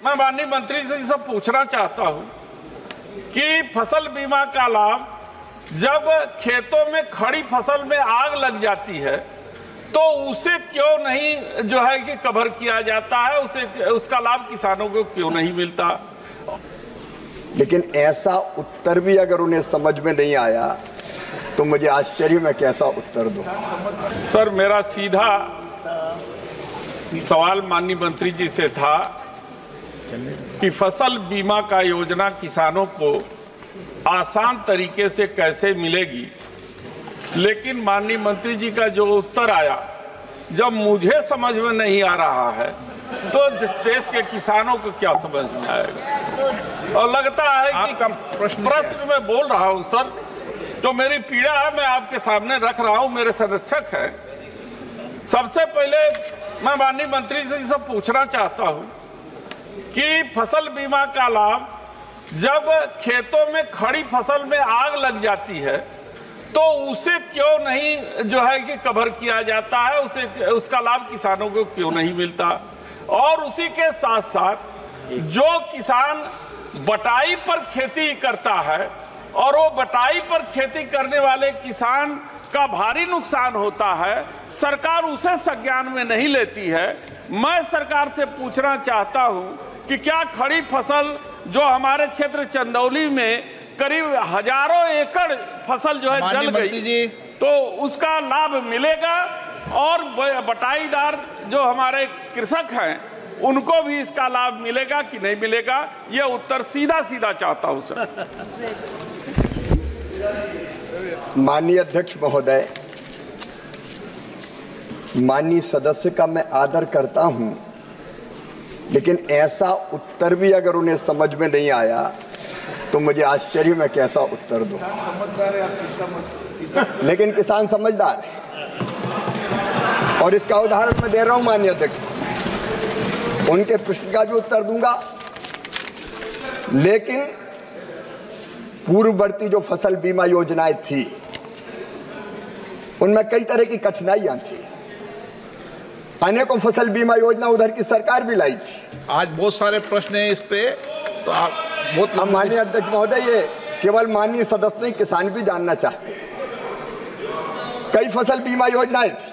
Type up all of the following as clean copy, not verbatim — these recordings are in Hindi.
मैं माननीय मंत्री जी से पूछना चाहता हूं कि फसल बीमा का लाभ जब खेतों में खड़ी फसल में आग लग जाती है तो उसे क्यों नहीं जो है कि कवर किया जाता है, उसका लाभ किसानों को क्यों नहीं मिलता। लेकिन ऐसा उत्तर भी अगर उन्हें समझ में नहीं आया तो मुझे आश्चर्य में कैसा उत्तर दूं। सर, मेरा सीधा सवाल माननीय मंत्री जी से था कि फसल बीमा का योजना किसानों को आसान तरीके से कैसे मिलेगी, लेकिन माननीय मंत्री जी का जो उत्तर आया जब मुझे समझ में नहीं आ रहा है तो देश के किसानों को क्या समझ में आएगा। और लगता है कि प्रश्न में बोल रहा हूं सर, तो मेरी पीड़ा है मैं आपके सामने रख रहा हूं, मेरे संरक्षक है। सबसे पहले मैं माननीय मंत्री जी से पूछना चाहता हूं कि फसल बीमा का लाभ जब खेतों में खड़ी फसल में आग लग जाती है तो उसे क्यों नहीं जो है कि कवर किया जाता है, उसका लाभ किसानों को क्यों नहीं मिलता। और उसी के साथ साथ जो किसान बटाई पर खेती करता है और वो बटाई पर खेती करने वाले किसान का भारी नुकसान होता है, सरकार उसे संज्ञान में नहीं लेती है। मैं सरकार से पूछना चाहता हूं कि क्या खड़ी फसल जो हमारे क्षेत्र चंदौली में करीब हजारों एकड़ फसल जो है जल गई तो उसका लाभ मिलेगा, और बटाईदार जो हमारे कृषक हैं उनको भी इसका लाभ मिलेगा कि नहीं मिलेगा, ये उत्तर सीधा सीधा चाहता हूं सर। माननीय अध्यक्ष महोदय, माननीय सदस्य का मैं आदर करता हूं, लेकिन ऐसा उत्तर भी अगर उन्हें समझ में नहीं आया तो मुझे आश्चर्य में कैसा उत्तर दूं। लेकिन किसान समझदार है और इसका उदाहरण मैं दे रहा हूं माननीय अध्यक्ष। उनके प्रश्न का भी उत्तर दूंगा, लेकिन पूर्ववर्ती जो फसल बीमा योजनाएं थी उनमें कई तरह की कठिनाइयां थी। अनेकों फसल बीमा योजना उधर की सरकार भी लाई थी। आज बहुत सारे प्रश्न हैं इस पे, तो आप बहुत माननीय अध्यक्ष महोदय, ये केवल माननीय सदस्य नहीं, किसान भी जानना चाहते हैं। कई फसल बीमा योजनाएं थी,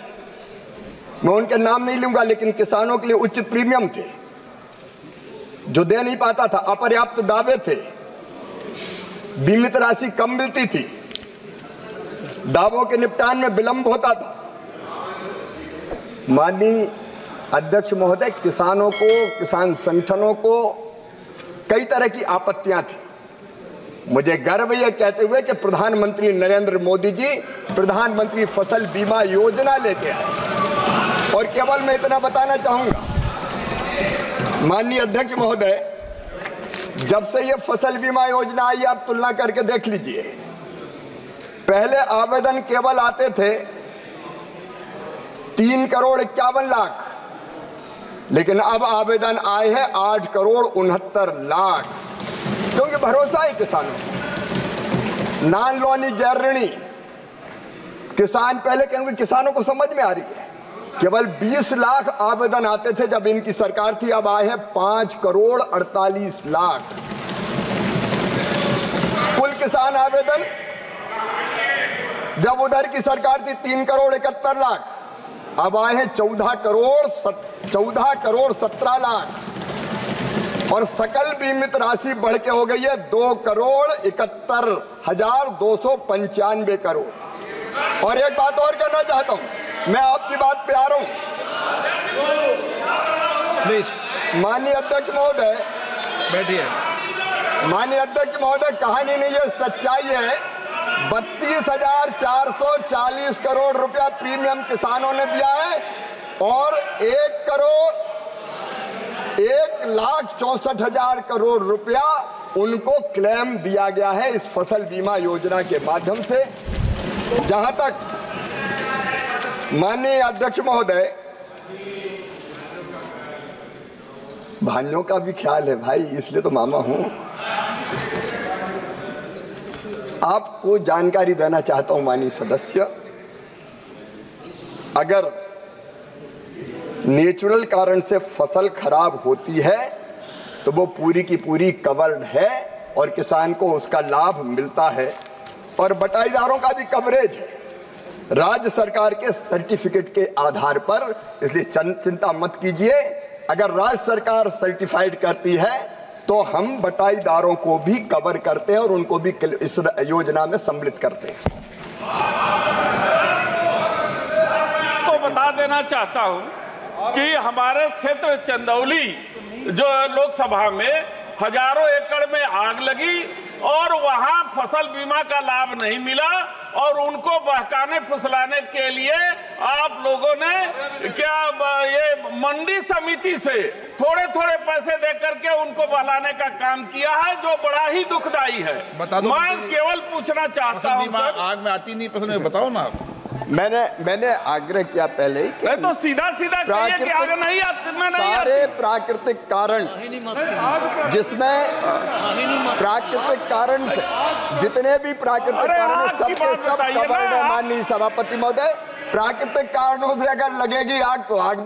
मैं उनके नाम नहीं लूंगा, लेकिन किसानों के लिए उच्च प्रीमियम थे जो दे नहीं पाता था, अपर्याप्त दावे थे, बीमित राशि कम मिलती थी, दावों के निपटान में विलंब होता था। माननीय अध्यक्ष महोदय, किसानों को, किसान संगठनों को कई तरह की आपत्तियां थी। मुझे गर्व यह कहते हुए कि प्रधानमंत्री नरेंद्र मोदी जी प्रधानमंत्री फसल बीमा योजना लेके आए। और केवल मैं इतना बताना चाहूंगा माननीय अध्यक्ष महोदय, जब से ये फसल बीमा योजना आई, आप तुलना करके देख लीजिए। पहले आवेदन केवल आते थे 3,51,00,000, लेकिन अब आवेदन आए हैं 8,69,00,000, क्योंकि भरोसा है किसानों को। नॉन लोनी गैर ऋणी किसान पहले, क्योंकि किसानों को समझ में आ रही है, केवल 20 लाख आवेदन आते थे जब इनकी सरकार थी, अब आए हैं 5,48,00,000 कुल किसान आवेदन। जब उधर की सरकार थी 3,71,00,000, अब आए हैं 14,17,00,000, और सकल बीमित राशि बढ़ के हो गई है 2,71,295 करोड़। और एक बात और कहना चाहता हूं, मैं आपकी बात पे आ रहा हूं प्लीज। माननीय अध्यक्ष महोदय बैठिए। माननीय अध्यक्ष महोदय, कहानी नहीं है, सच्चाई है। 32,440 करोड़ रुपया प्रीमियम किसानों ने दिया है और 1,64,000 करोड़ रुपया उनको क्लेम दिया गया है इस फसल बीमा योजना के माध्यम से। जहां तक माननीय अध्यक्ष महोदय, भाइयों का भी ख्याल है भाई, इसलिए तो मामा हूं। आपको जानकारी देना चाहता हूं माननीय सदस्य, अगर नेचुरल कारण से फसल खराब होती है तो वो पूरी की पूरी कवर्ड है और किसान को उसका लाभ मिलता है। और बटाईदारों का भी कवरेज है राज्य सरकार के सर्टिफिकेट के आधार पर, इसलिए चिंता मत कीजिए। अगर राज्य सरकार सर्टिफाइड करती है तो हम बटाईदारों को भी कवर करते हैं और उनको भी इस योजना में सम्मिलित करते हैं। तो बता देना चाहता हूं कि हमारे क्षेत्र चंदौली जो लोकसभा में हजारों एकड़ में आग लगी और वहां फसल बीमा का लाभ नहीं मिला, और उनको बहकाने फुसलाने के लिए आप लोगों ने क्या ये मंडी समिति से थोड़े थोड़े पैसे दे करके उनको बहलाने का काम किया है, जो बड़ा ही दुखदाई है। मैं केवल पूछना चाहता हूं सर, आग में आती नहीं फसल में, बताओ ना। मैंने आग्रह किया पहले ही कि तो सीधा कहिए कि आग नहीं आती, मैं नहीं आती। सारे प्राकृतिक कारण जिसमें प्राकृतिक कारण जितने भी प्राकृतिक कारण हैं सबके सब कवर्ड है। माननीय सभापति महोदय, प्राकृतिक कारणों से अगर लगेगी आग तो आग भी